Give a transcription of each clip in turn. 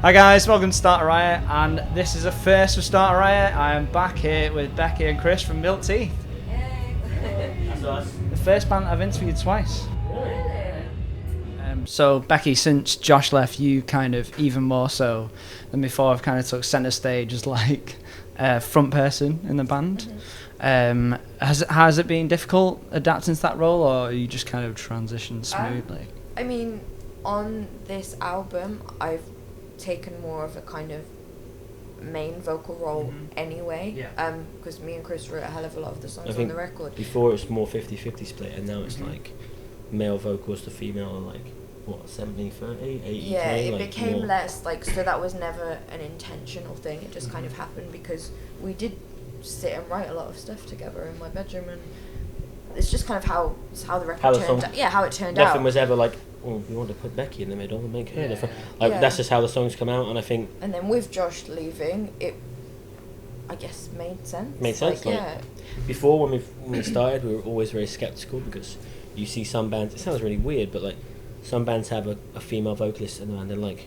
Hi guys, welcome to Start a Riot, and this is a first for Start a Riot. I am back here with Becky and Chris from Milk Teeth. That's us. The first band I've interviewed twice. Really? So Becky, since Josh left, you kind of even more so than before have kind of took centre stage as like front person in the band. Has it been difficult adapting to that role, or you just kind of transitioned smoothly? I mean, on this album, I've taken more of a kind of main vocal role anyway. Yeah. Because me and Chris wrote a hell of a lot of the songs I on think the record. Before it was more 50-50 split, and now it's like male vocals to female, and like what 70-30, 80. Yeah, it like became more. less like, so that was never an intentional thing. It just kind of happened because we did sit and write a lot of stuff together in my bedroom, and it's just kind of how the record turned out. Yeah, how it turned out. Nothing was ever like, oh, we want to put Becky in the middle and make her the front. Like Yeah. that's just how the songs come out, and I think. And then with Josh leaving, it, I guess, made sense. Like, yeah. Before when we started, we were always very skeptical because you see some bands. It sounds really weird, but like some bands have a female vocalist in the band. They're like,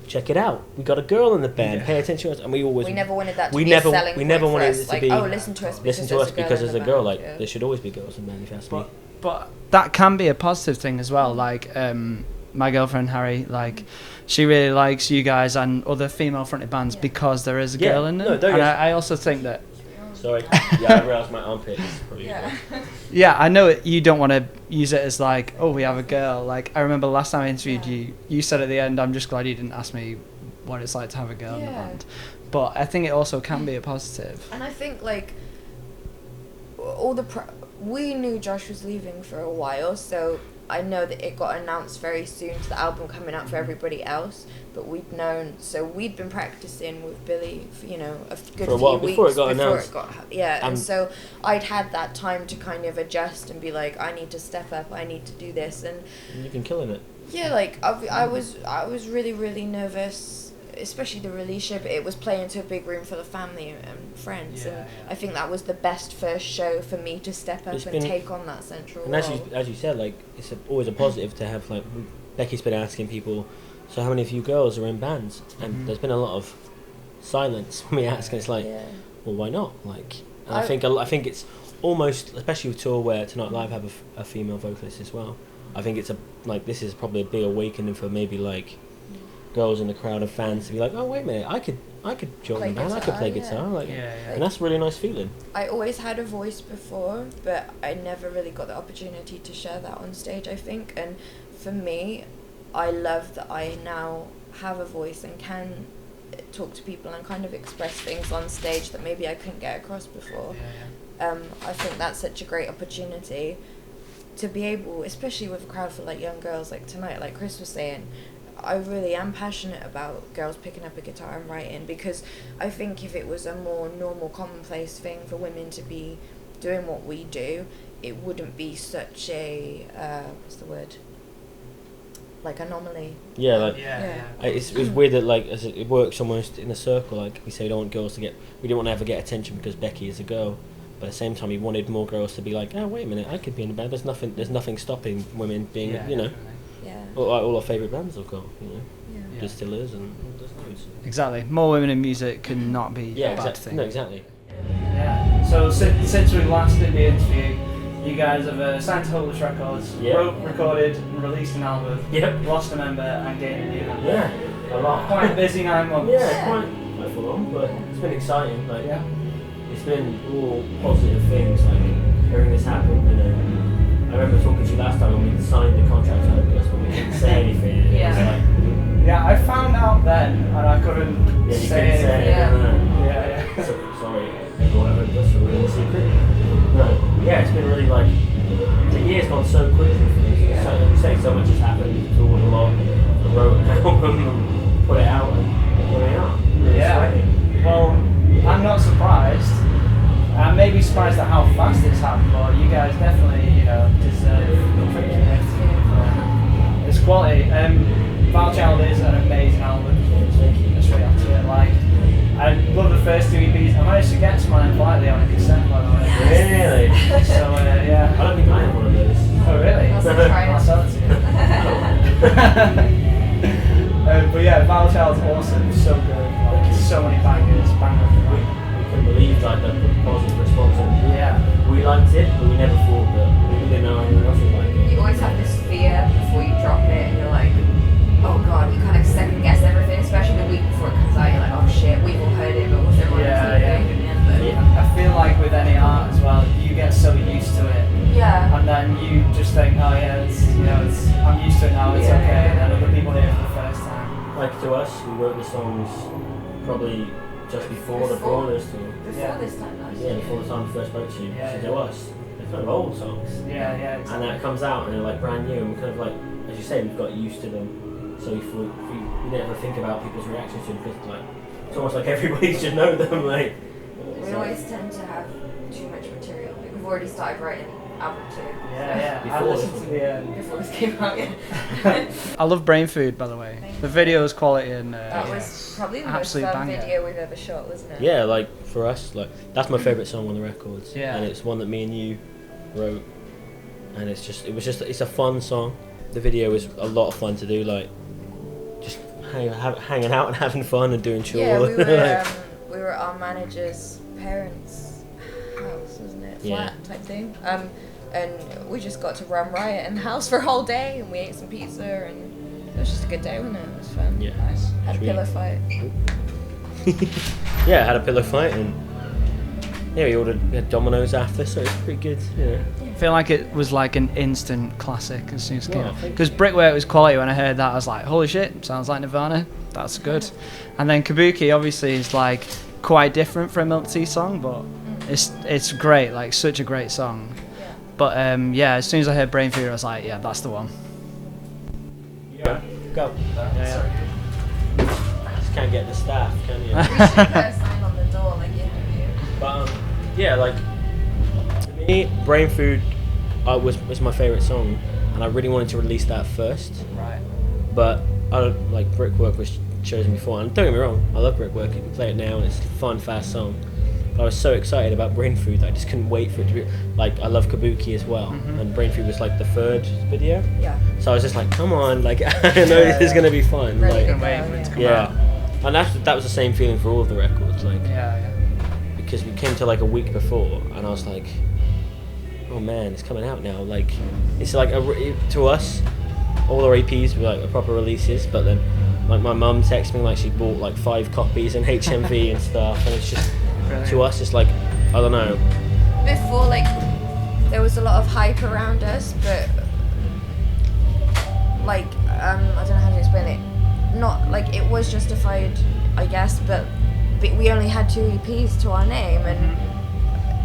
check it out, we got a girl in the band. Pay attention to us, and we never wanted that to be a selling point. We never wanted it to be. Oh, listen to us because there's a girl. Like yeah. there should always be girls in band. If you ask me. But that can be a positive thing as well. Like my girlfriend Harry, like she really likes you guys and other female fronted bands because there is a girl in them. And I also think that. Sorry. Yeah, I realised my armpit is probably. Yeah, I know you don't want to use it as like, oh, we have a girl. Like I remember last time I interviewed you, you said at the end, I'm just glad you didn't ask me what it's like to have a girl in the band. But I think it also can be a positive. And I think like we knew Josh was leaving for a while, so I know that it got announced very soon to the album coming out for everybody else, but we'd been practicing with Billy for, a good for a while few before weeks it got announced. And so I'd had that time to kind of adjust and be like, I need to step up, I need to do this, and you've been killing it. Yeah, like I was really, really nervous, especially the release show, but it was playing to a big room for the family and friends, I think that was the best first show for me to step up and take on that central role. And as you said, like it's always a positive to have, like Becky's been asking people, so how many of you girls are in bands? And there's been a lot of silence when we ask, and it's like, well, why not? Like, and I think it's almost, especially with tour where Tonight Live have a female vocalist as well. I think it's this is probably a big awakening for maybe like girls in the crowd and fans to be like, oh wait a minute, I could join the band, I could play guitar, and that's a really nice feeling. I always had a voice before, but I never really got the opportunity to share that on stage, I think. And for me, I love that I now have a voice and can talk to people and kind of express things on stage that maybe I couldn't get across before. I think that's such a great opportunity to be able, especially with a crowd full like young girls like tonight, like Chris was saying. I really am passionate about girls picking up a guitar and writing, because I think if it was a more normal, commonplace thing for women to be doing what we do, it wouldn't be such a what's the word? Like anomaly. Yeah, it's weird that like as it works almost in a circle. Like we say, we don't want girls to we didn't want to ever get attention because Becky is a girl. But at the same time, we wanted more girls to be like, oh wait a minute, I could be in a band. There's nothing stopping women being, all our favourite bands have got, Distillers and there's loads. Exactly. More women in music can not be a bad thing. No, exactly. Yeah. So since we last did the interview, you guys have signed to Hopeless Records, wrote, recorded, and released an album. Yep. Lost a member and gained a new member. Yeah. A lot. Quite a busy 9 months. Yeah, quite full on, but it's been exciting. Like, it's been all positive things. Like hearing this happen, I remember talking to you last time when we signed the contract. When we didn't say anything. Yeah, I found out then, and I couldn't say anything. Sorry, everyone heard this, we're in secret. No, it's been really like, the year's gone so quickly for me. So much has happened, toured a lot, wrote an album, put it out, and here we are. Really exciting. Well, I'm not surprised. I may be surprised at how fast it's happened, but you guys definitely, deserve the credit. It's quality. Valchild is an amazing album. That's really up to it. Like, I love the first 2 EPs. I managed to get some of them politely on a cassette, by the way. Really? So, yeah. I don't think I have one of those. Oh, really? I'll sell it to you. But yeah, Valchild sounds awesome. So good. Like, so many bangers. We couldn't believe like the positive response. And Yeah. we liked it, but we never thought that we didn't know anyone else would like it. You always have this fear before you drop it, and you're like, oh god, you kind of second guess everything, especially the week before it comes out. You're like, oh shit, we've all heard it, but what's everyone else thinking? I feel like with any art as well, you get so used to it, Yeah. and then you just think, oh yeah, it's I'm used to it now, it's okay. And then other people hear it for the first time. Like to us, we wrote the songs probably just before the Brawlers tour. Before this time last year. Yeah, before the time we first spoke to you. Yeah. So to us, they're kind of old songs. Yeah. And then it comes out and they're like brand new, and we kind of like, as you say, we've got used to them. So we never think about people's reactions to them, because like it's almost like everybody should know them. Like We always tend to have too much material. Like we've already started writing album 2. Yeah. I Before listened to the. Before this came out, yeah. I love Brain Food, by the way. The video's quality and. That was probably the most absolute fun banger. video we've ever shot, wasn't it? yeah, like for us, like that's my favourite song on the records. Yeah. And it's one that me and you wrote, and it's a fun song. The video was a lot of fun to do, like just hanging out and having fun and doing chores. Yeah, we were at our manager's parents' house, wasn't it? Flat type thing. And we just got to run Riot in the house for a whole day, and we ate some pizza, and it was just a good day, wasn't it? It was fun. Yeah. Nice. Had a pillow fight. Yeah, I had a pillow fight, and yeah, we had Domino's after, so it's pretty good. Yeah. I feel like it was like an instant classic as soon as it came Well, out. thank Because Brickwork was quality. When I heard that, I was like, holy shit, sounds like Nirvana. That's good. And then Kabuki obviously is like quite different from a Milk Tea song, but it's great, like such a great song. Yeah. But yeah, as soon as I heard Brain Food, I was like, yeah, that's the one. Yeah. Go. Yeah. Just can't get the staff, can you? We should put a sign on the door, like interview. But yeah, like to me, Brain Food was my favourite song, and I really wanted to release that first. Right. But like Brickwork was chosen before, and don't get me wrong, I love Brickwork. You can play it now, and it's a fun, fast song. But I was so excited about Brain Food that I just couldn't wait for it to be. Like I love Kabuki as well, and Brain Food was like the third video. Yeah. So I was just like, come on, like I know this is gonna be fun. Ready Like, to Couldn't wait for it to come yeah, out. and that was the same feeling for all of the records. Like Yeah. because we came to like a week before, and I was like, oh man, it's coming out now. Like it's like to us, all our EPs were like proper releases, but then like my mum texted me like she bought like 5 copies in HMV and stuff, and it's just to us it's like, I don't know. Before, like, there was a lot of hype around us, but like, I don't know how to explain it. Not like it was justified, I guess, but we only had 2 EPs to our name, and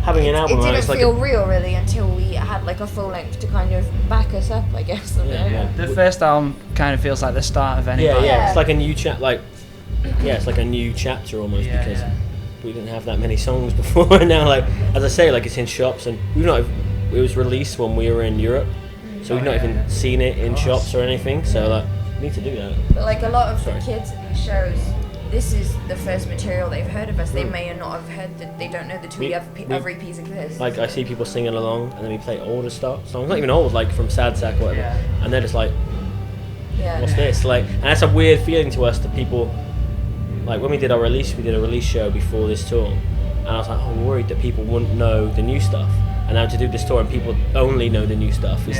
Having an album, it didn't it's like feel real really until we had like a full length to kind of back us up, I guess. The first album kind of feels like the start of any yeah, band. yeah, it's like a new it's like a new chapter almost, Yeah, because yeah. we didn't have that many songs before. And now, like as I say, like it's in shops, and it was released when we were in Europe, so we've not even seen it in shops or anything. So like, we need to do that. But like a lot of Sorry. the kids at these shows, this is the first material they've heard of us. They may or not have heard that. They don't know the 2 other EPs exist. Like I see people singing along, and then we play older songs, not even old, like from Sad Sack or whatever, Yeah. and they're just like, Yeah. what's this? Like, and that's a weird feeling to us, to people. Like when we did a release show before this tour, and I was like, I'm worried that people wouldn't know the new stuff. And now to do this tour and people only know the new stuff, it's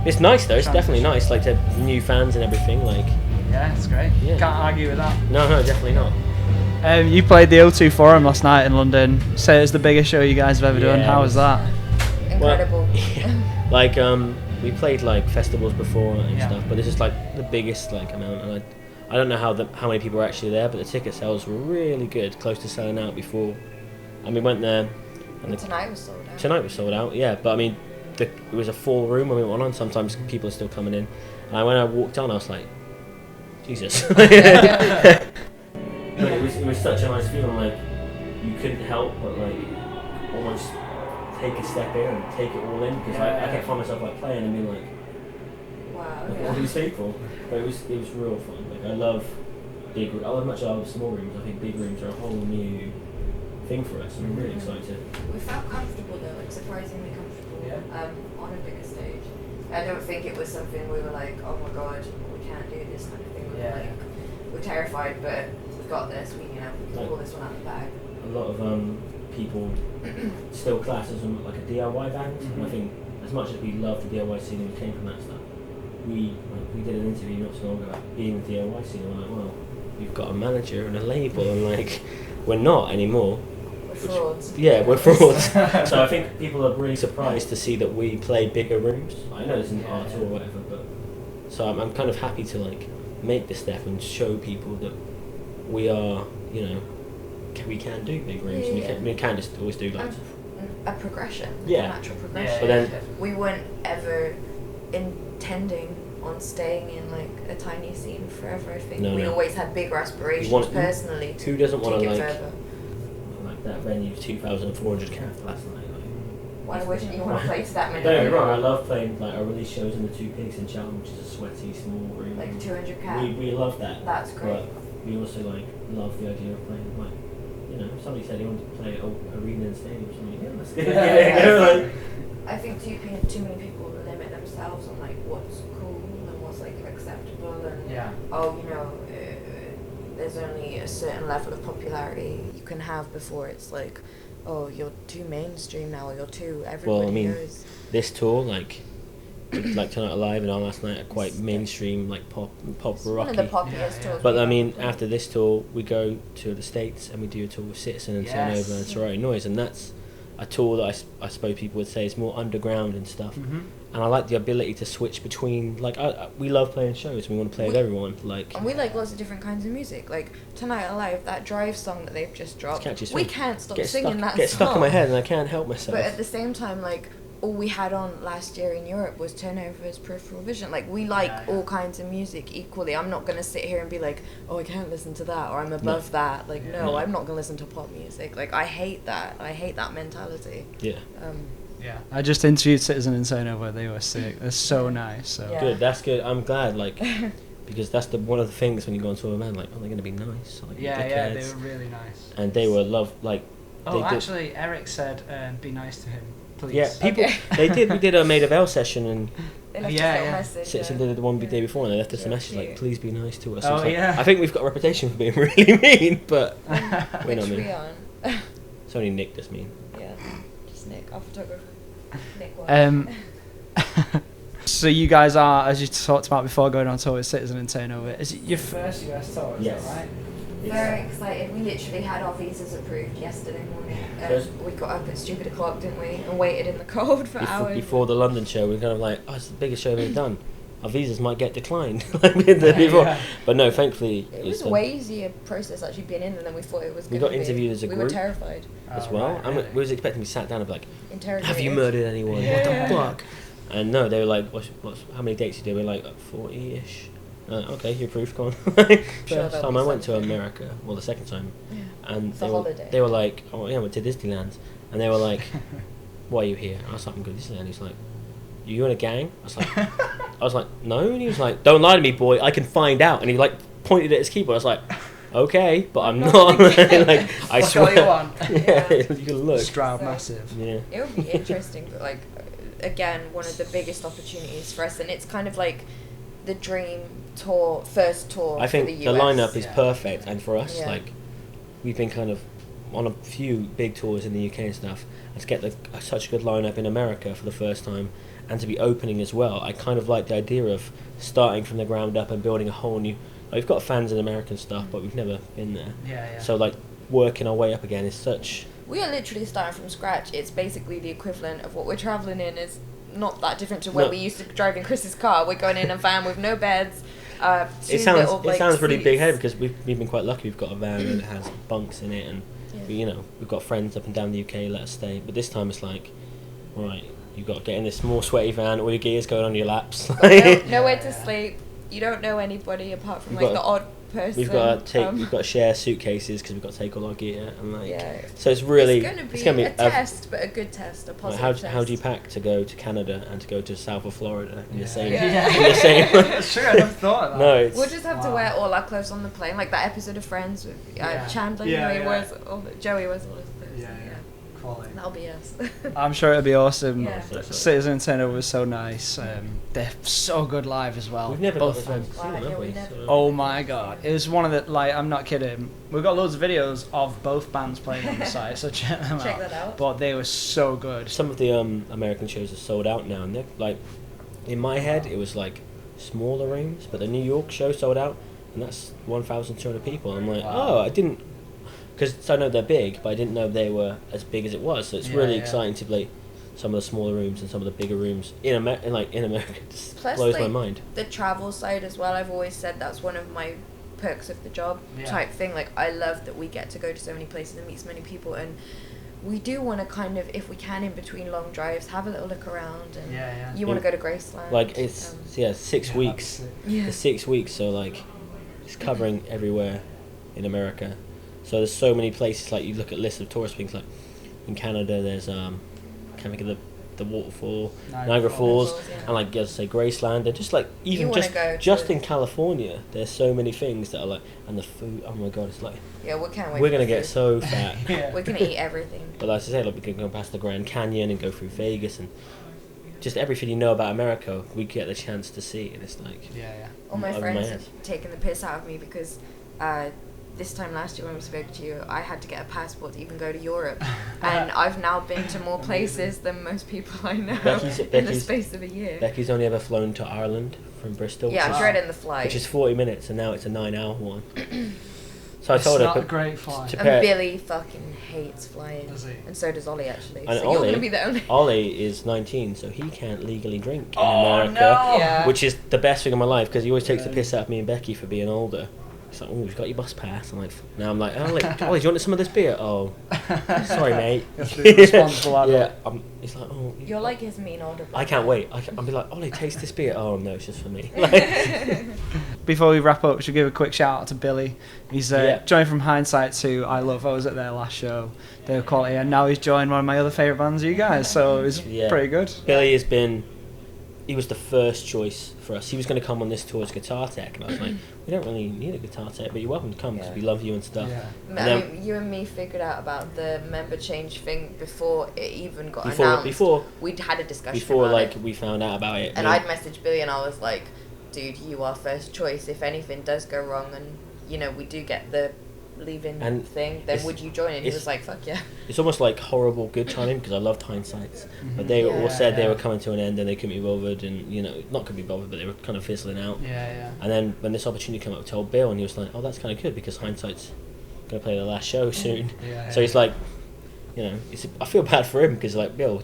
it's nice though. It's definitely nice, like to have new fans and everything. Like, Yeah, it's great. Yeah. Can't argue with that. no, definitely not. You played the O2 Forum last night in London. Say it's the biggest show you guys have ever done. Yeah, How it was was- that? Incredible. Well, like we played like festivals before and Yeah. stuff, but this is like the biggest like amount, and I don't know how many people were actually there, but the ticket sales were really good, close to selling out before. And we went there, and Tonight was sold out. tonight was sold out. Yeah, but I mean, it was a full room when we went on. Sometimes people are still coming in, and when I walked on, I was like, Jesus. It was such a nice feeling, like you couldn't help but like almost take a step in and take it all in, because I kept find myself like playing and being like, Wow. like all these people. But it was real fun. Like I love big rooms. I love small rooms. I think big rooms are a whole new thing for us. I'm really excited. We felt comfortable though, like surprisingly comfortable. On a bigger stage. I don't think it was something we were like, oh my god, we can't do this kind of thing. We were like, terrified, but we've got this. We can pull this one out of the bag. A lot of people still class us as like a DIY band, and I think as much as we love the DIY scene and we came from that stuff, we did an interview not so long ago about being the DIY scene, and we're like, well, we've got a manager and a label, and like, we're not anymore. We're frauds. Yeah, we're frauds. So I think people are really surprised to see that we play bigger rooms. I know this isn't art or whatever, but so I'm kind of happy to like make this step and show people that we are, you know, we can do big rooms, and we can just always do like a progression, a natural progression. But then we weren't ever intending on staying in like a tiny scene forever. I think we always had bigger aspirations personally. Who doesn't want to like that venue 2,400 cats last night? Why wouldn't you want to play to that many? Don't get me wrong, I love playing, like, I release shows in the Two Pigs in Cheltenham, which is a sweaty, small room. Like 200 cats. We love that. That's great. But we also, like, love the idea of playing, like, you know, if somebody said he wanted to play arena and stadium or something, yeah, let's get it. I think too many people limit themselves on, like, what's cool and what's, like, acceptable and, you know, there's only a certain level of popularity you can have before it's like, oh, you're too mainstream now, or you're too everybody knows. This tour, like Tonight Alive and our last night are quite mainstream, like pop rocky. One of the poppiest tours. But I mean, after this tour, we go to the States and we do a tour with Citizen and Turnover and Sorority Noise, and that's a tour that I suppose people would say is more underground and stuff. And I like the ability to switch between, like, we love playing shows. We want to play with everyone, like. And we like lots of different kinds of music. Like Tonight Alive, that Drive song that they've just dropped. We can't stop singing that song. Get stuck in my head, and I can't help myself. But at the same time, like, all we had on last year in Europe was Turnover's Peripheral Vision. Like, we like all kinds of music equally. I'm not gonna sit here and be like, oh, I can't listen to that, or I'm above that. Like, no, I'm not gonna listen to pop music. Like, I hate that. I hate that mentality. Yeah. I just interviewed Citizen and Turnover. They were sick. They're so nice. So. Good. That's good. I'm glad. Like, because that's one of the things when you go into a band, like, oh, they're gonna be nice. Like, they were really nice. And they were like. Oh, actually, Eric said, "Be nice to him, please." Yeah, people. They did. We did a Maid of L session, and message, Citizen did the one day before, and they left us a message like, "Please be nice to us." Oh, like, I think we've got a reputation for being really mean, but we're not mean. We aren't. It's only Nick that's mean. Yeah, just Nick, our photographer. Nick. So you guys are, as you talked about before, going on tour with Citizen and Turnover. Is it your first US tour? Is that right? Very excited. We literally had our visas approved yesterday morning. We got up at stupid o'clock, didn't we? And waited in the cold for hours. Before the London show, we were kind of like, oh, it's the biggest show we've done. Our visas might get declined like we did before. But no, thankfully... It was a way easier process actually being in than we thought it was going to be. We got interviewed as a group. We were terrified. As well. Right, really? We was expecting to be sat down and be like, have you murdered anyone? Yeah. What the fuck? And no, they were like, how many dates you do? We were like 40-ish. Okay, you're proof, come on. First time I went to America, well, the second time, and they were like, oh yeah, I went to Disneyland, and they were like, why are you here? I was like, I'm going to Disneyland. He's like, you in a gang? I was like, no, and he was like, don't lie to me, boy, I can find out. And he like pointed at his keyboard. I was like, okay, but I'm not. Like, I swear. You want. You can look. Stroud massive. Yeah. It would be interesting, but like, again, one of the biggest opportunities for us, and it's kind of like the dream tour, first tour. I think for the the US. lineup is perfect, and for us, like, we've been kind of on a few big tours in the UK and stuff, and to get such a good lineup in America for the first time, and to be opening as well. I kind of like the idea of starting from the ground up and building a whole new. Like, we've got fans in American stuff, but we've never been there. Yeah. So like working our way up again is such. We are literally starting from scratch. It's basically the equivalent of what we're travelling in. Is not that different to where we used to drive in Chris's car. We're going in a van with no beds. It sounds really big headed because we've been quite lucky. We've got a van that has bunks in it, and we've got friends up and down the UK let us stay. But this time it's like, right, you've got to get in this small sweaty van. All your gear's going on your laps. Nowhere to sleep. You don't know anybody apart from the odd person. We've got to share suitcases because we've got to take all our gear and so it's really it's going to be a test, but a good test, a positive test. How do you pack to go to Canada and to go to south of Florida in the same? In the same. That's true. I never thought of that. No, we'll just have to wear all our clothes on the plane, like that episode of Friends with Chandler. Joey wears all his clothes. quality. That'll be us. I'm sure it'll be awesome. Yeah. Citizen Turnover was so nice. They're so good live as well. We've never got Both the of time them. to see them, have we? never. So- Oh my god, it was one of the, like, I'm not kidding. We've got loads of videos of both bands playing on the site, so check them Check out. that out. But they were so good. Some of the American shows are sold out now, and they're like, in my head, it was like smaller rooms, but the New York show sold out, and that's 1,200 people. I'm like, Wow. oh, I didn't, because I know they're big, but I didn't know they were as big as it was. So it's Yeah, really yeah. exciting to play some of the smaller rooms and some of the bigger rooms in America. It just Plus, blows my like, mind. The travel side as well. I've always said that's one of my perks of the job Yeah. type thing. Like, I love that we get to go to so many places and meet so many people, and we do want to kind of, if we can, in between long drives, have a little look around. And Yeah. you want to go to Graceland. Like it's 6 Yeah, weeks. that's it. Yeah. It's 6 weeks, so like it's covering everywhere in America. So there's so many places. Like you look at lists of tourist things. Like in Canada, there's can't think of the waterfall, Niagara Falls, Falls, yeah. and like say Graceland. They're just like even wanna just go just to- in California, there's so many things that are like, and the food. Oh my god, it's like Yeah, we can't wait. we're for gonna the get food. so fat. Yeah. We're gonna eat everything. But like I say, like we can go past the Grand Canyon and go through Vegas and just everything you know about America, we get the chance to see, and it's like Yeah. All my over friends head. have taken the piss out of me because this time last year when we spoke to you, I had to get a passport to even go to Europe, and I've now been to more places than most people I know in the Becky's- space of a year. Becky's only ever flown to Ireland from Bristol. Yeah, which I'm is- dreading the flight. which is 40 minutes, and now it's a 9-hour one. So I It's told her, not a but great flight. to And pair- Billy fucking hates flying. Does he? And so does Ollie, actually. And So you're Ollie- gonna be the only. Ollie is 19, so he can't legally drink in Oh, America, no. Yeah. which is the best thing in my life because he always takes the piss out of me and Becky for being older. He's like, oh, you've got your bus pass. I'm like, now I'm like, Ollie, do you want some of this beer? Oh, sorry, mate. You have to be a responsible adult. Yeah, he's like, oh. You're like his mean older brother. I can't wait. I'll be like, Ollie, taste this beer. Oh no, it's just for me. Like, Before we wrap up, we should give a quick shout out to Billy. He's Yeah. joined from Hindsight to I Love. I was at their last show. They were quality, and now he's joined one of my other favourite bands, you guys. So it was Yeah. pretty good. Billy he was the first choice for us. He was going to come on this tour as guitar tech, and I was like, we don't really need a guitar tech, but you're welcome to come because Yeah. we love you and stuff. Yeah. And I then mean, you and me figured out about the member change thing before it even got before announced. before We'd had a discussion before about like it. we found out about it. And we- I'd messaged Billy and I was like, dude, you are first choice. If anything does go wrong and, we do get the leave-in And thing, then it's- would you join? And he it's- was like, fuck yeah. It's almost like horrible good timing because I loved Hindsights, but they all Yeah. said they were coming to an end and they couldn't be bothered, and not couldn't be bothered, but they were kind of fizzling out. Yeah. And then when this opportunity came up, I told Bill, and he was like, "Oh, that's kind of good because Hindsight's going to play their last show soon." Yeah. So he's like, I feel bad for him because like, Bill,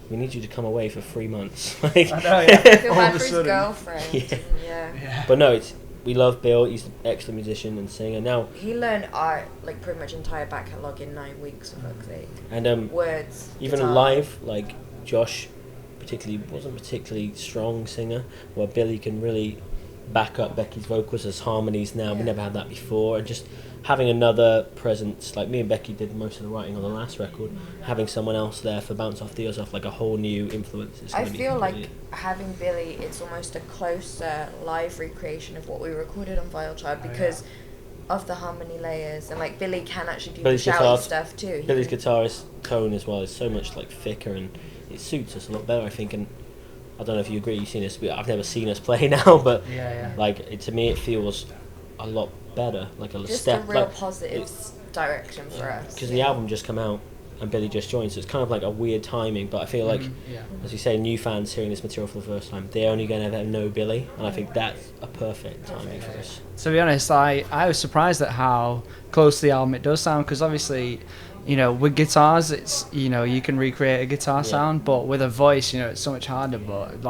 we need you to come away for 3 months. Like, I know, yeah. I feel All bad of a for his sudden. girlfriend. Yeah. Yeah. Yeah. But no, we love Bill. He's an excellent musician and singer now. He learned our, pretty much entire back catalogue in 9 weeks, for fuck's sake. And Words. even guitar. live, like Josh, wasn't particularly strong singer. Where Billy can really back up Becky's vocals as harmonies now. We Yeah. never had that before, and just having another presence, like me and Becky did most of the writing on the last record. Having someone else there for bounce off the ears off, like a whole new influence. Is I gonna be feel like brilliant. having Billy, it's almost a closer live recreation of what we recorded on Vile Child Oh, because of the harmony layers, and Billy can actually do Billy's the shouty guitar- stuff too. He Billy's can- guitarist tone as well is so much like thicker, and it suits us a lot better, I think. And I don't know if you agree. You've seen us. I've never seen us play now, but Yeah. to me it feels a lot better, like a just step. a real like, positive direction for us. because the album just come out and Billy just joined, so it's kind of like a weird timing. But I feel like, Yeah. as you say, new fans hearing this material for the first time, they're only going to know Billy, and I think that's a perfect timing for us. To be honest, I was surprised at how close to the album it does sound because obviously, with guitars, it's you can recreate a guitar sound, but with a voice, it's so much harder. But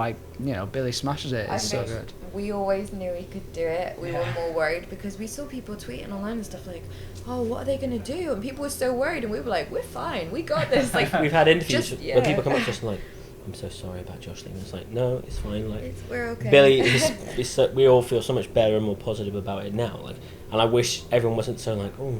Billy smashes it. I It's so think good. we always knew he could do it. We were Yeah. more worried because we saw people tweeting online and stuff like, "Oh, what are they gonna do?" And people were so worried, and we were like, "We're fine. We got this." Like We've had interviews just- when people yeah. come up to us and like, "I'm so sorry about Josh thing." It's like, no, it's fine. Like, we're okay. Billy is so, we all feel so much better and more positive about it now. Like, and I wish everyone wasn't so like, "Oh,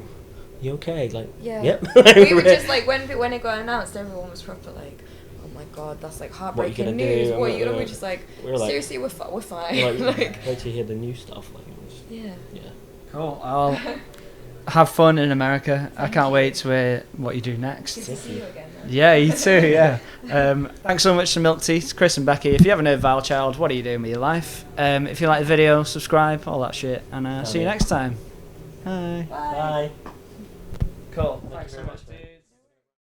you okay?" Like, Yeah. yep. We were just like when it got announced, everyone was proper like, "Oh my god, that's like heartbreaking gonna news." do? What are you gonna? We're We're just like, we're like- seriously, we're fine. like, Like, wait to hear the new stuff. Like, it was, yeah. yeah. Cool. Well, have fun in America. I can't wait to hear what you do next. Good to see you again. Then. Yeah, you too. Yeah. Thanks so much to Milk Tea, to Chris and Becky. If you haven't heard Vile Child, what are you doing with your life? If you like the video, subscribe, all that shit, and see you next time. Bye. Bye. Cool. Thanks so much, dude.